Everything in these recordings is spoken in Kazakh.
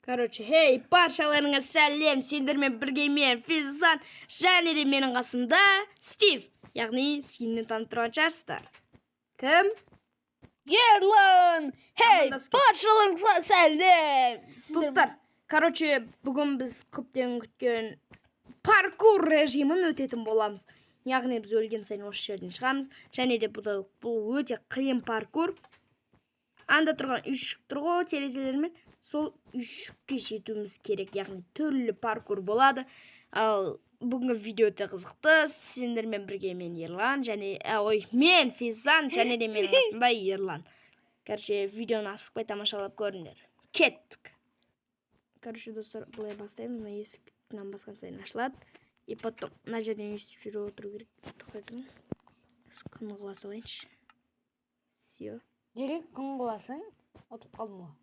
Короче, hey, баршаларыңа сәлем, сендермен бірге мен Физзан, және де менің қасымда Стив, яғни сені танып тұрған шығарсыздар. Кім? Ерлан! Hey, баршаларыңызға сәлем! Достар, короче, бүгін біз көптен күткен паркур режимін өтетін боламыз. Яғни біз өлген сайын осы жерден шығамыз, және де бұл өте қиын паркур. Анда тұрған үйшік тұр ғой терезелермен, сол үйшікке жетуіміз керек, яғни түрлі паркур болады. Ал бүгінгі видео өте қызықты. Сендермен бірге мен Ерлан, мен Физзан, және де менің қасымда Ерлан. Короче, видеоны асықпай тамашалап көріңдер. Кеттік. Короче, достар, былай бастаймыз. Мына есіктен басқан сайын ашылады. И потом мына жерден естіп жүріп отыру керек. Тоқтайтын. Күн құласа алайыншы. Все. Дерек күн құласың, отып қалдым ғой.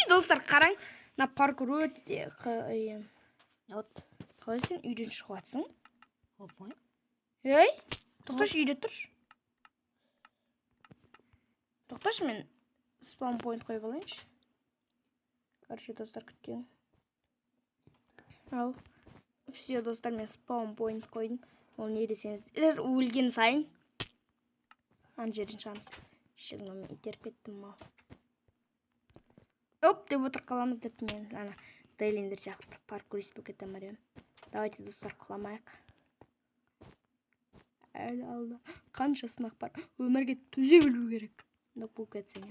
Достар, қараң, мына паркур өте қиын. Вот. Қалай сен үйден шығып жатсың? Опай. Ей, тоқташы, үйде тұршы. Тоқташы, мен спаун пойнт қойып алайыншы. Короче, достар, күткен. Ал, все, достар, мен спаун пойнт қойдым. Ол не десеңіздер, өлген сайын ана жерден шығамыз. Шырына мен итеріп кеттім мал. Оп, деп отыр қаламыз деп мен ана Дейлендер сияқты паркурист болып кеттім барем. Давайте, достар, құламайық. Әлі алда қанша сынақ бар, өмірге төзе білу керек. Деп болып кетсең.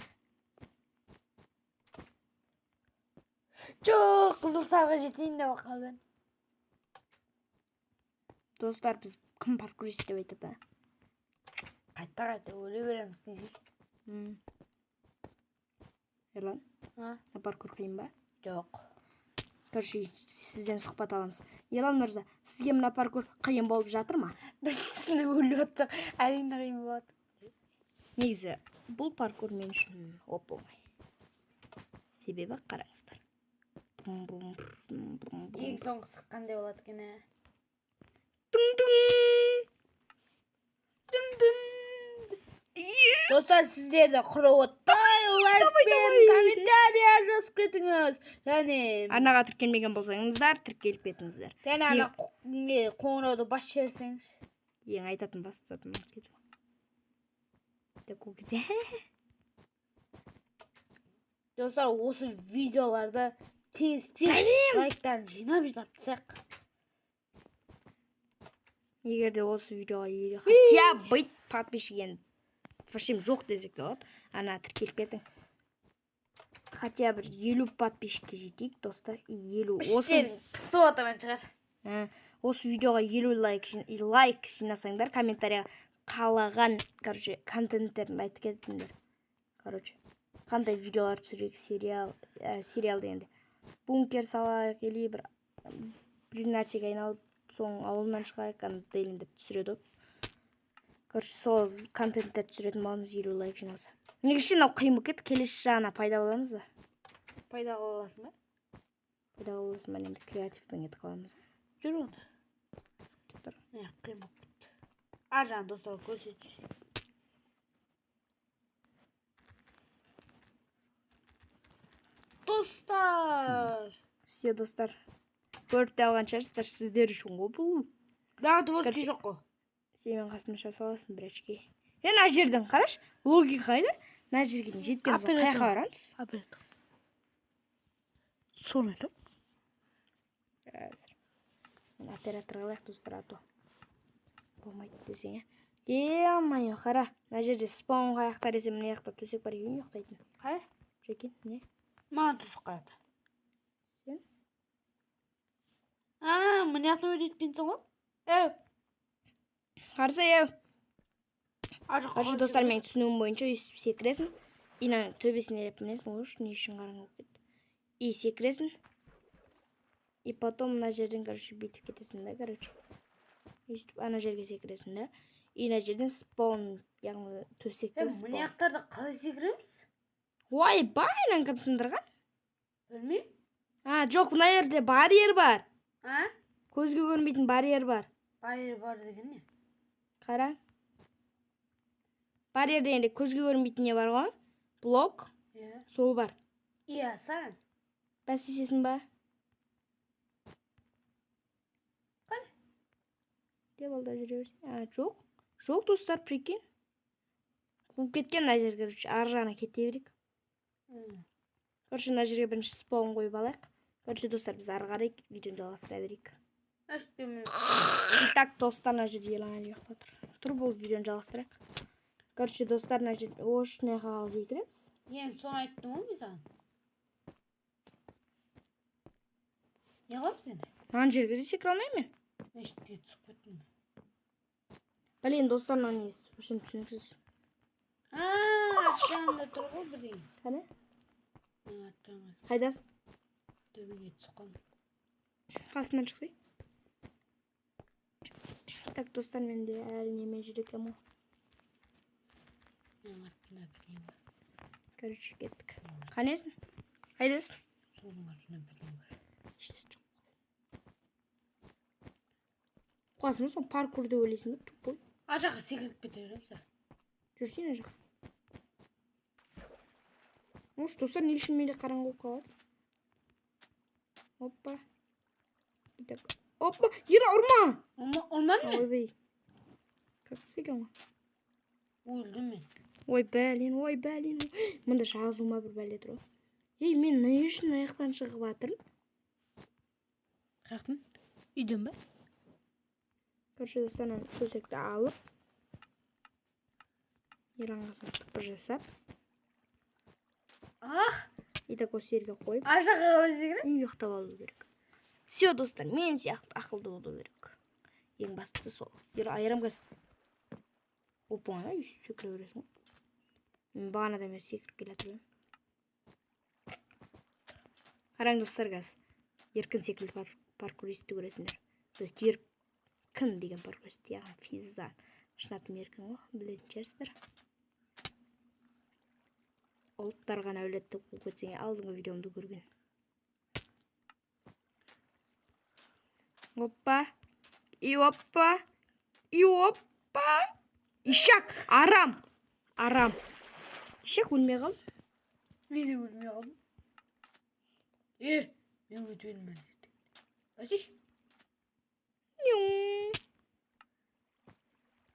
Жоқ, қызылсарға жетейін деп қалдым. Достар, біз кім паркурист деп айтады? Қайта өле береміз дейсіз. Ерлан, паркур қиын ба? Жоқ. Короче, сізден сұхбат аламыз. Ерлан мырза, сізге мына паркур қиын болып жатыр ма? Біріншісіне өліп отырсақ, әрине қиын болады. Негізі, бұл паркур мен үшін оп-оңай. Себебі қараңыздар. Ең соңғы сыққандай болады екен. Достар, сіздерді құрауытпай, лайк пен комментария жазып кетіңіз. Және арнаға тіркелмеген болсаңыздар, тіркеліп кетіңіздер. және ана қоңырауды бас жіберсеңіз. Ең айтатын бастатым. Достар, осы видеоларды тез лайктарын жинап тастайық. Егер де осы видеоға хотя бы подписчик вообще жоқ десек те болады. Ана тіркеліп кетің. Хотя бір 50 подписчикке жетейік, достар. 50. Іштен пісіп отырған шығар. Осы видеоға 50 лайк жинасаңдар, комментарияға қалаған, короче, контенттерін айтып кетіңдер. Короче, қандай видеолар түсірейік, сериал дегенде. Бункер салайық, или бір нәрсеге айналып, соң ауылынан шығайық, Дейлендер түсіреді. Короче, сол контенттер түсіретін боламыз, 50 лайк жинаса. Негізі мынау қиын болып кетті, келесі жағына пайда боламыз ба? Пайда боласың ба? Пайда боласың ба, енді креативпен кетіп қаламыз. Жүр онда. Қиын болып кетті. Ар жағын достарға көрсетші. Достар! Все, достар. Көріпті алған шығарсыздар, сіздер үшін ғой бұл. Дағы дұғыртке жоқ қой. Сен қасымда жаса аласың бір әшке. Ана жерден қараш, логика қайда? Мына жерге жеткен соң қаяққа барамыз? Оператор. Соны айтам. Оператор қалайық, достар, ато. Болмайды десең, Е-майо, қара. Мына жерде спаун қаяқта десем, мына яқта төсек бар екен ұйықтайтын. Қай? Жекен, не? Маған төсек қарады. Сен? Мына яқта өйткенсің ғой? Қарса, Қаршы, достар, мен түсінуім бойынша өйстіп секіресің. Инаң төбесіне еріп мінесің, оғыш, не үшін қараң болып кетті. И секіресің. И потом мына жерден, короче, бейтіп кетесің да, короче. Өйстіп, ана жерге секіресің да. И мына жерден спаун, яғни төсекті спаун. Мына яқтарды қалай секіреміз? Ой, байнан кім сындырған? Білмейм. Жоқ, мына жерде барьер бар. Көзге көрінбейтін барьер бар. Барьер бар деген не? Қара. Барьер дегенде көзге көрінбейтін не бар ғой? Блок. Сол бар. Iya sen. Бәс есесің ба? Қане? Деп алда жүре берсең. Жоқ. Жоқ, достар, прикинь. Қуып кеткен мына жерге, короче, ар жағына кете берейік. Короче, мына жерге бірінші спаун қойып алайық. Короче, достар, біз ары қарай видеоны жалғастыра берейік. Итак, достар, мына жерде елаңа ұйықта тұр. Тұр, бұл видеоны жалғастырайық. Короче, достар, мына жерде осындай қағаз екіреміз. Енді соны айттым ғой мен саған. Не қыламыз енді? Маған жерге де секіре алмаймын мен. Мешітке түсіп кеттім. Блин, достар, мынау несі вообще түсініксіз. Жанында тұр ғой бірдеңе. Қане? Жаңа Қайдасың? төбеге түсіп қалдым. Қасымнан шықсай. Так, достар, менде әлі немен жүр екем ғой. Артында бірдеңе бар. Короче, кеттік. Қанесің? Қайдасың? Соның артында бірдеңе бар. Қасымда сол паркурды ойлайсың ба? Тупой. Ар жаққа секіріп кете береміз. Жүрсен ар жаққа. Может, достар, не үшін менде қараңғы болып қалады? Опа. Итак. Опа, Ира, ұрма! Ұрмадың мен? Ойбай. Как секем ғой? Өлдім мен. Ой, бәлен. Мұнда жазуыма бір бәле тұр. Ей, мен не үшін аяқтан шығып атырмын? Қаяқтан? Үйден ба? Короче, достар, төсекті алып. Иранғасына тықпы жасап. Итак, осы жерге қойып. Ар жаққа өзі керек? Ұйықтап алу керек. Все, достар, мен сияқты ақылды болу керек. Ең бастысы сол. Айрам қаз. Опа, секіре бересің. Мен бағанадан бері секіріп келе жатырмын. Қараң, достар, қаз. Еркін секілді паркуристті көресіңдер. То есть еркін деген паркурист, яғни физзан. Шынатым еркін ғой, білетін шығарсыздар. Ұлттар ғана өлетті қуып кетсең, алдыңғы видеомды көрген. Опа. И опа. Ишак, арам. Ишак өлмей қал. Мен де өлмей қалдым. Мен өтіп едім. Әсеш?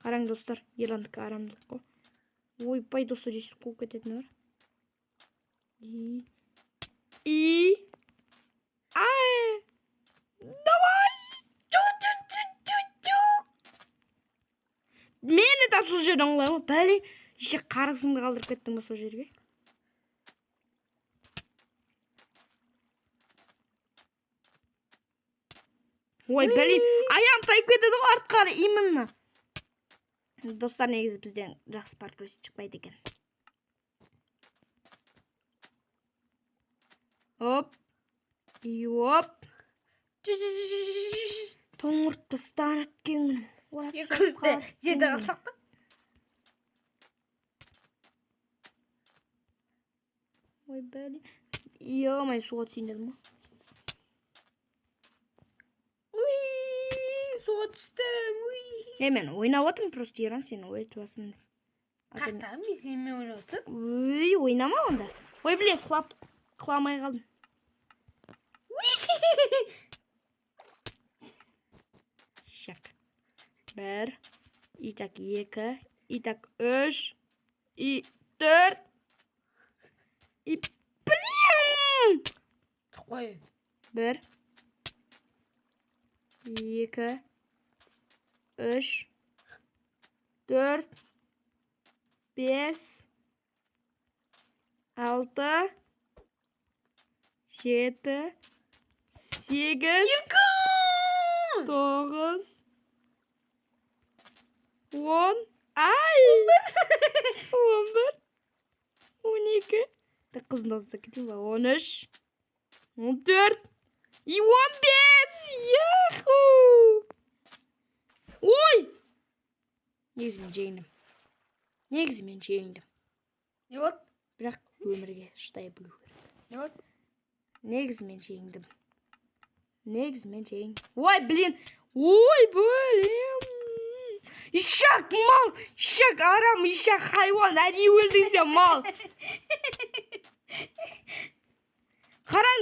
Қараң, достар, Ирландікі арамдылық қой. Ойбай, достар, ешіп қуып кететін бар. Давай! Мені тап сол жерден олай ғой. Бәле, еше қарысыңды қалдырып кеттің ба сол жерге? Ой, бәле, аяғым тайып кетеді ғой артқа, именно. Достар, негізі бізден жақсы паркурист шықпайды екен. Оп. Тоңыртпы станып кеңінім. Екеумізде жерде қалсақ та? Ой, бәле. Емай, суға түсейін дедім ғой. Суға түстім. Мен ойнап отырмын, просто Иран сені оятывасын. Қақтағым, мен сенімен ойнап отырмын. Ойнама онда. Ой, блин, құламай қалдым. Шак. Бір. Итак, екі. Итак, үш. И төрт. И блин! Қой. Бір. Екі. Үш. Төрт. Бес. Алты. Жеті. Сегіз. Тоғыз. 10. Ай! 11. 12. Так, қыздың дауысы кетті ба? 13. 14. И 15. Яху! Ой! Негізі мен жеңдім. Не болды? Бірақ өмірге шыдай білу керек. Не болды? Негізі мен жеңдім. Ой, блин! Ой, блин! Ишак, мал! Ишак, арам, ишак, хайуан! Әдейі өлдің сен, мал!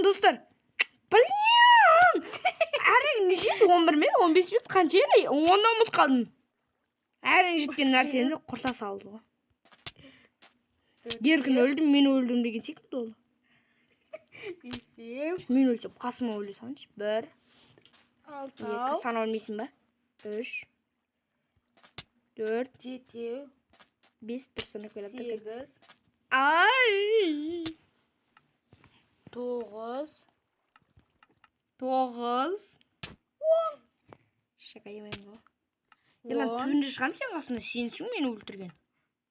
Блин, достар. Блин! Әрең жетті 11 мен 15 минут қанша еді? 10-дан ұмытып қалдым. Әрең жеткен нәрсені құрта салды ғой. Еркін өлдім, мен өлдім деген секілді ол. Мен өлсем, қасыма өле салыншы. 1, 2, сана өлмейсің ба? 3, 4, 5, бір санап келіп. 8, Ай! 9, 9. Шақа емеймін ғой. Елан түнді шығам сен қасында, сенсің мені өлтірген.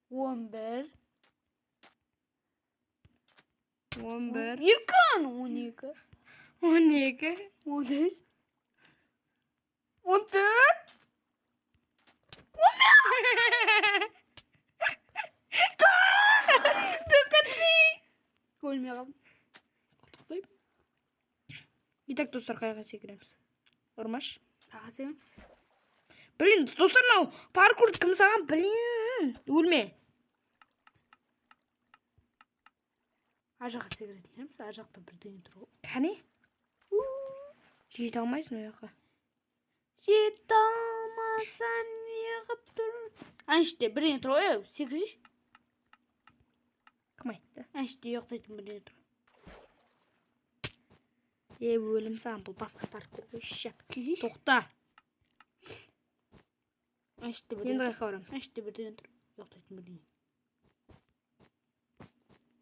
11, 11, Еркін 12, 12, 13, 14, өлмей қалдым. Итак, достар, қайға секіреміз? Ұрмаш? Аға секіреміз. Блин, достар, мынау паркурды кім саған? Блин, өлме. Ажаққа секіретін жеріміз, ажақта бірдеңе тұр ғой. Кәне? Жете алмайсың ол жаққа. Жете алмасам неғып тұр? Әнште бірдеңе тұр ғой, секірші. Кім айтты? Әнште ұйықтайтын бірдеңе тұр. Өлім саған, бұл басқа паркур. Тоқта. Әнште Енді бірдеңе қайқа барамыз. Әнште бірдеңе тұр. Ұйықтайтын бірдеңе.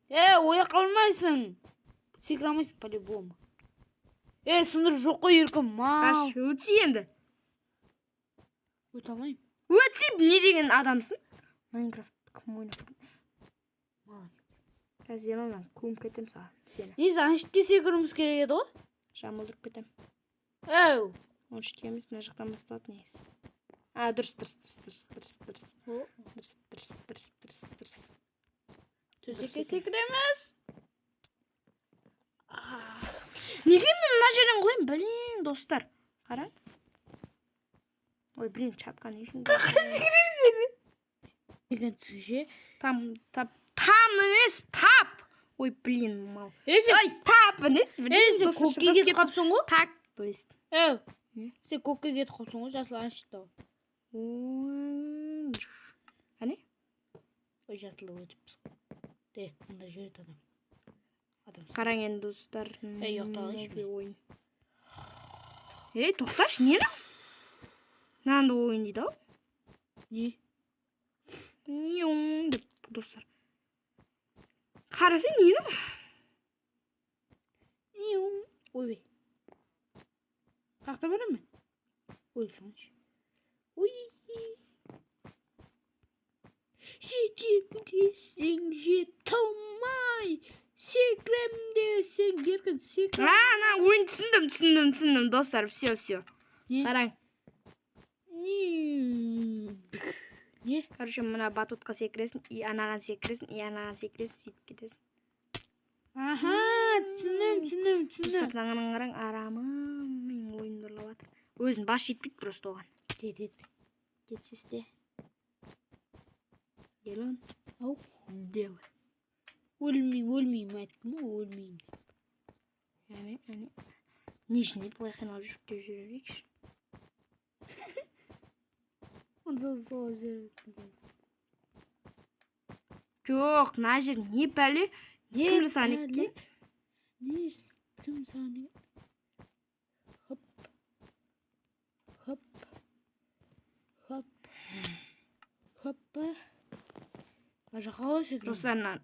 Ояқ қалмайсың. Секіре алмайсың по-любому. Сындыр жоқ қой еркін, мау. Өтсі енді. Өте алмайым. Өтсі, не деген адамсың? Майнкрафт кім ойнап? Қазір мен көміп кетем саған сені. Несі, әнште секіруіміз керек еді ғой? Жамылдырып кетем. Әу. Оны шетеміз, мына жақтан басталады негізі. Дұрыс. Төсекке секіреміз. Неге мен мына жерден құлаймын? Блин, достар. Қараң. Ой, блин, шапқан не үшін? Секірем сені. Деген түсіше. Там емес, тап. Ой, блин, мал. Ой, тап емес. Сен көкке кетіп қапсың ғой? Так, то есть. Сен көкке кетіп қапсың ғой, жасыл әншті. Әне? Ой, жасылы өтіпсің. Мұнда жүрет адам. Қараң енді, достар. Ұйықталайыншы ойын. Тоқташ, не да? Мынандай ойын дейді ау? Не? Ньоң деп, достар. Қарасай, не да? Ньоң. Ой. Қақта барам мен? Ой, соншы. Ой. Жетем десең жете алмай. Секірем десең еркін секірем. Ойын түсіндім, достар, все. Не? Қараң. Не? Короче, мына батутқа секіресің, и анаған секіресің, сөйтіп кетесің. Аха, түсінем. Достар, таңының қараң, арамым, мен ойын ұрлап атыр. Өзін бас жетпейді просто оған. Кетсесте. Елон. Ау. Делай. Өлмеймін айттым ғой, өлмеймін. Әне. Нежіне былай қиналып жүріп жүререкші. Онда сол жүретін. Жоқ, мына жер не пәле? Кім жасаған екен? Кім жасаған екен? Хоп. Ажаққа қалай секірем? Достарынан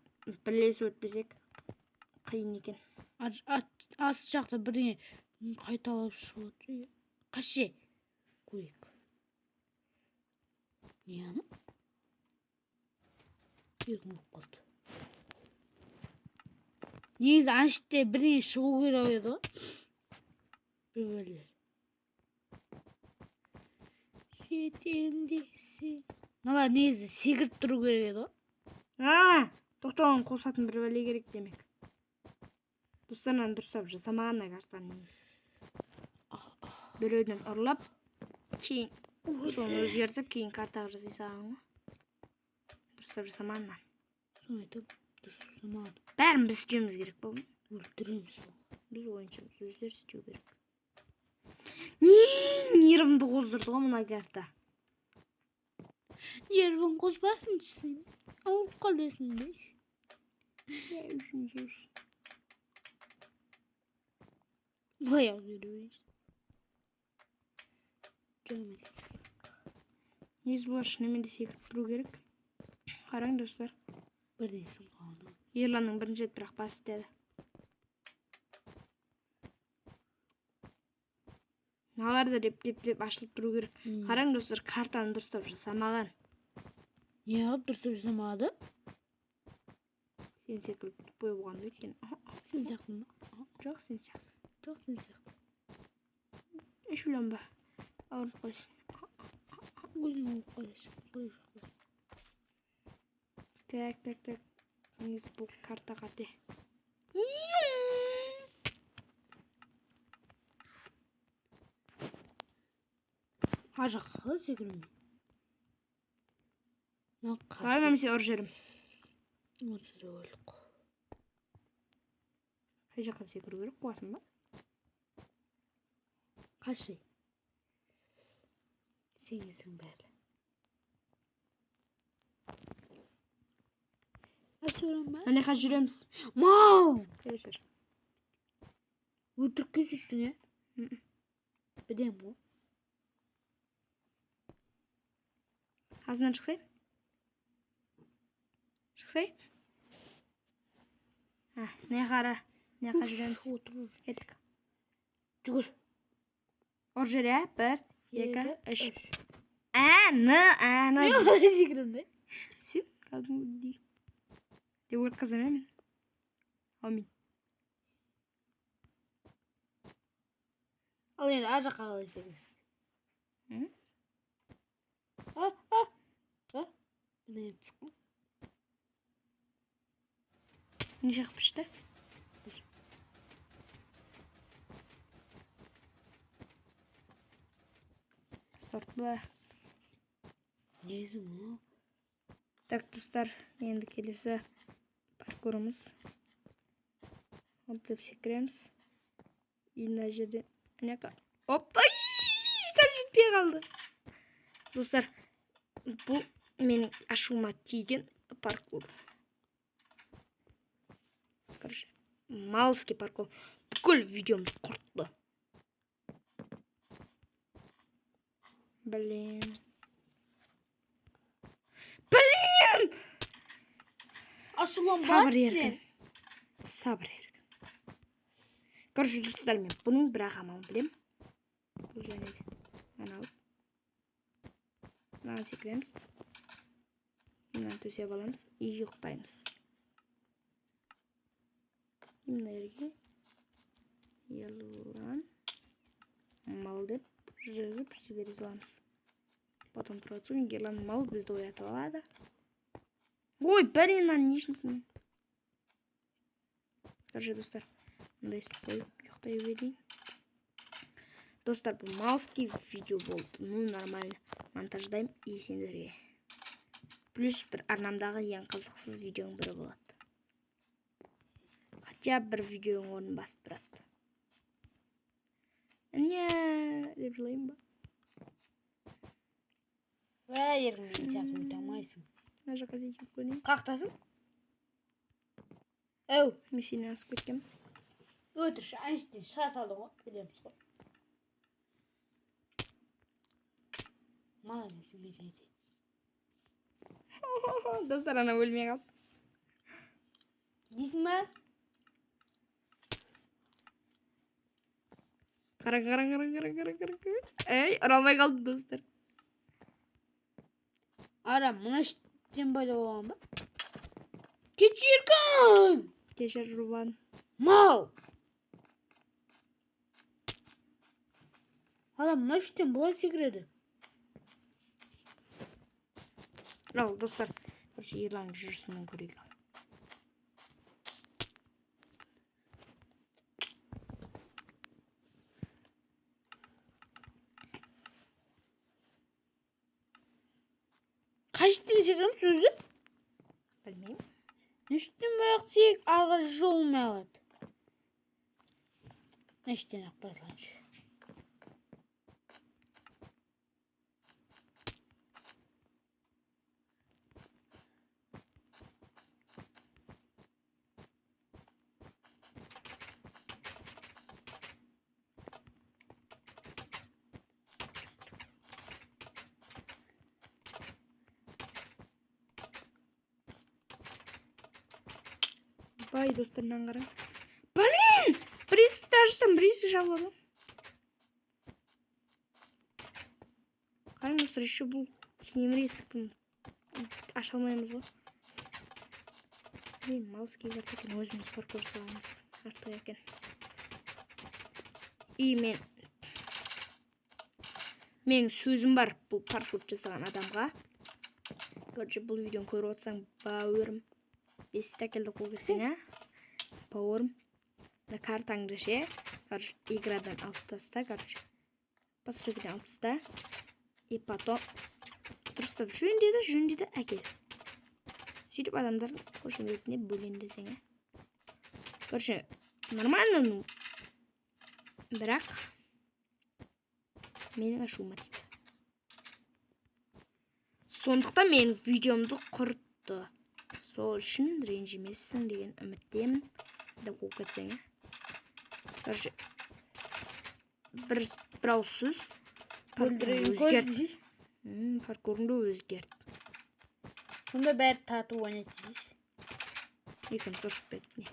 білесі өтпесек қиын екен. Ас жақта бірдеңе қайталап шығып отыр. Қаще? Көйік. Не ана? Еркін болып қалды. Негізі әнште бірдеңе шығу керек еді ғой. Бірлер. Жетем десең. Мыналар негізі секіріп тұру керек еді ғой. Тоқтауын қосатын бір бәле керек демек. Достарынан дұрыстап жасамағанына картаны негізі. Біреуден ұрлап, кейін соны өзгертіп, кейін картаға жасай салған ғой. Дұрыстап жасамағаннан. Соны айтып, дұрыстап жасамаған. Бәрін біз істеуіміз керек болды. Өлтіреміз. Біз ойыншымыз өздері істеу керек. Нервімді қоздырды ғой мына карта. Нервің қозбасыншы сен. Ауырып қаласың бе? Былай ақ жүре берейін. Негізі бұлар шынымен де секіріп тұру керек. Қараң достар. Бірден сым қалды. Ерланның бірінші рет бірақ бас істеді. Налар да деп ашылып тұру керек. Қараң достар, картаны дұрыстап жасамаған. Не қылып дұрыстап жасамады? Сен секіріп тупой болғанды өткен. Сен сияқты ма? Жоқ, сен сияқты. Жоқ, сен сияқты. Үш ойланба. Ауырып қойсын. Өзің ауырып қаласың. Так. Негізі бұл карта қате. Ар жаққа қалай секірмей? Қалай мәмесе ұрып жерім. Отыз да өлік. Қай жаққа секіру керек, қуасың ба? Қашай? Сеңіздің бәрі. Асурамас? Әне қай жүреміз. Мау! Кешір. Өтірікке сөйттің, е? Білем ғой. Азынан шықсай? Шықсай? Не қара жүреміз. Отыр. Едік. Жүгір. Ұр жер, ә? 1, 2, 3. Не қалай секіремді? Сен кәдімгідей. Деп өткіземін мен. Аумин. Ал енді ар жаққа қалай секіресің? Міне түсіп. Неше қып ішті? Старт ба. Несі мұ? Так, достар, енді келесі паркурымыз. Оп деп секіреміз. Мына жерде опа! Сәл жетпей қалды. Достар, бұл менің ашуыма тиген паркур. Короче, малский паркур. Бүкіл видеомды құртты. Блин! Ашуланба сен. Сабыр еркін. Короче, достар, мен бұның бір ағамын білем. Бұл және де. Анау. Мынаны секіреміз. Мынаны төсеп аламыз. И ұйықтаймыз. Мына жерге Ерлан мал деп жазып жібере саламыз. Потом процесс Ерлан мал бізді оятып алады. Ой, блин, не ішінсің. Короче, достар, мындай істеп қойып ұйықтай берейін. Достар, бұл малский видео болды. Ну, нормально монтаждаймын и сендерге. Плюс бір арнамдағы ең қызықсыз видеоның бірі болады. Хотя бір видеоның орнын басып тұрады. Не деп жылайын ба? Еркін мен сияқты өте алмайсың. Мына жаққа секіріп көрейін. Қақтасың? Мен сені асып кеткем. Өтірші, әншіден шыға салды ғой, білеміз ғой. Молодец, медведь. Достар, ана өлмей қалды. Дейсің ба? Қараң. Ей, ұра алмай қалды, достар. Ара, мұна іштен байлы болған ба? Кешіргін! Кешір, Рубан. Мал! Ара, мұна іштен бұлай секіреді. Ал, достар, короче, Ерлан жүрісімен көрейік. Қайшыттен секірім сөзі? Білмеймін. Үштен бірақ сек арға жолмай алады. Neşten akbazlanış. Бай достарынан қараң. Блин! Бір есікті ашсам, бір есік жабылады. Қараң достар, еще бұл темір есіктің аша алмаймыз ғой. Блин, маус кейзерді екен, өзіміз паркур жасағанымыз артық екен. И менің сөзім бар бұл паркур жасаған адамға. Короче, бұл видеоны көріп отырсаң, бауырым, бесті әкелді қол кетсең, бауырым, на картаңды ше, короче, иградан алып таста, короче, посредден алып таста, и потом дұрыстап жөндеді, әкел. Сөйтіп адамдар қошеметіне бөленді десең, короче, нормально, ну, бірақ менің ашуыма тиді. Сондықтан менің видеомды құртты. Сол үшін ренжімессің деген үміттемін. Деп қол кетсең, короче, бір ауыз сөз өзгерді. Паркурыңды өзгерді. Сонда бәрі тату ойнайды дейсіз. Екін дұрыс бетіне.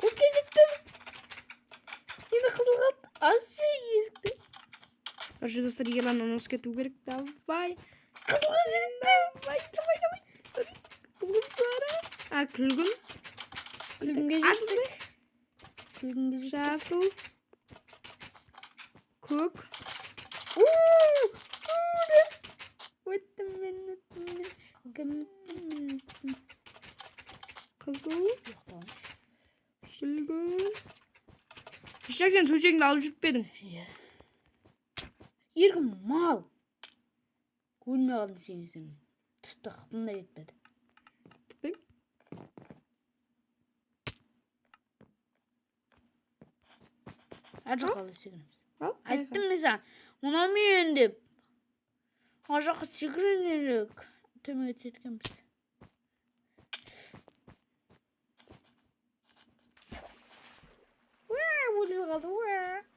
Көкке жеттім. Енді қызыл қалды. Ашы есікті. Короче, достар, егер анонс кету керек. Давай. Қызылға жеттім. Давай. Қызыл күлгін. Күлгінге жеттік. Күлгінге жеттік. Жасыл. Көк. Өттім мен. Қызыл. Күлгін. Шешек, сен төсегіңді алып жүртпедің. Еркін мал. Көрмей қалдым сені. Тіпті қыпым да кетпеді. Тұтпайым. Ажаққа да секіреміз. Айттым. Айттым не саған. Ұнамайын деп. Ажаққа секіренелік. Төмеге түсеткенбіз. Өліп қалды.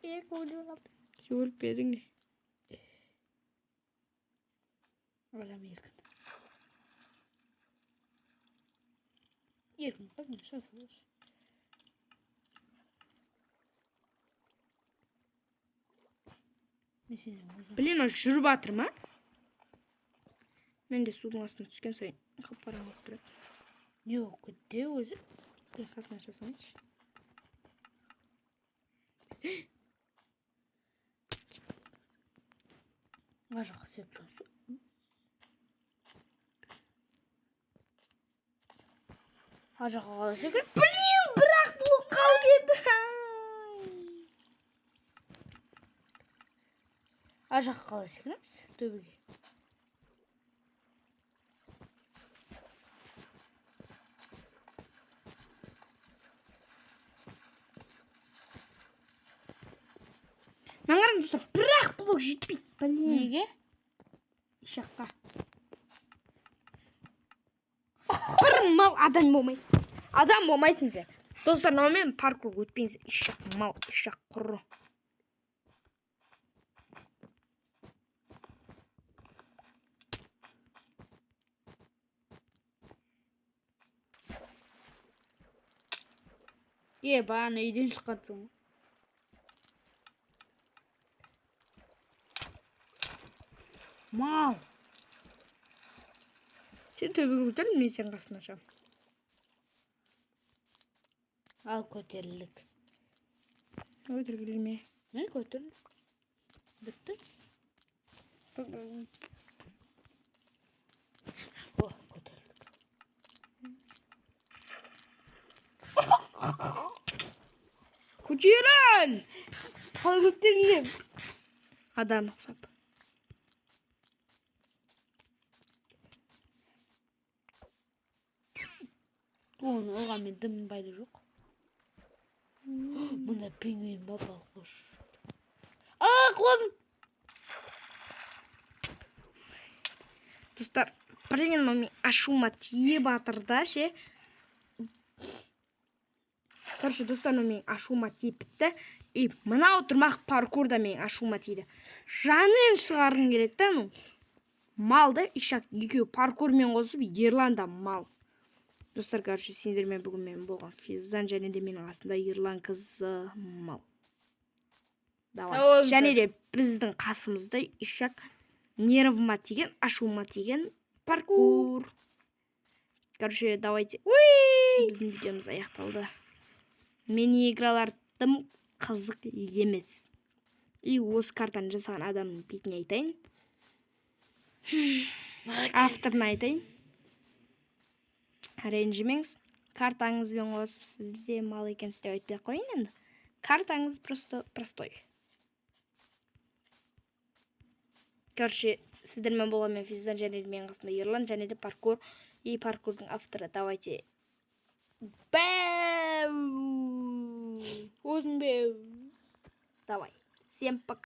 Екі өліп қалды. Өліп бедің не? Адам еркін. Еркін қазын жасылыр. Блин, ол жүріп атыр ма? Мен де судың астына түскен сайын қап-қараң болып тұрады. Не болып кетті өзі? Қасына жасамайшы. Ажаққа секіріп. Ажаққа қалай секіріп? Блин, бірақ бұл қалып еді. Ажаққа қалай секіреміз? Төбеге. Наңарың тұрса, бірақ бұл жетпейді. Блин. Неге? Шаққа. Бір мал адам болмайсың. Адам болмайсың сен. Достар, наумен паркур өтпеңіз. Ишақ мал, ишақ құры. Бағана үйден шыққансың. Мал. Сен төбеге көтер, мен сен қасына шам. Ал көтерілдік. Көтергілме. Мен көтерілдік. Бітті. О, көтерілдік. Көтерін! Қалай көтергілем? Адам ұқсап. Оны оған мен дым байлы жоқ. Мында пингвин бабал қош. Құладым. Достар, блин, мен ашуыма тиіп жатыр да ше. Короче, достар, мен ашуыма тиіп бітті. И мынау тұрмақ паркурда мен ашуыма тиді. Жанын шығарғым келеді да, ну. Малды, ишак екеу паркурмен қосып, Ерланда мал. Достар, короче, сендермен бүгін мен болған Физзан және де менің астында Ерлан қызы мал. Давай. Және де біздің қасымызда ишак нервыма тиген, ашуыма тиген паркур. Короче, давайте. Біздің видеомыз аяқталды. Мен игралар тым қызық емес. И осы картаны жасаған адамның бетіне айтайын. Авторына айтайын. Ренжімеңіз. Картаңызбен қосып сізде мал екенсіз деп айтпай қойын енді. Картаңыз просто простой. Короче, сіздермен болған мен Физзан және де менің қасымда Ерлан және де паркур. И паркурдың авторы. Давайте. Бәу! Өзің бәу! Давай. Всем пока.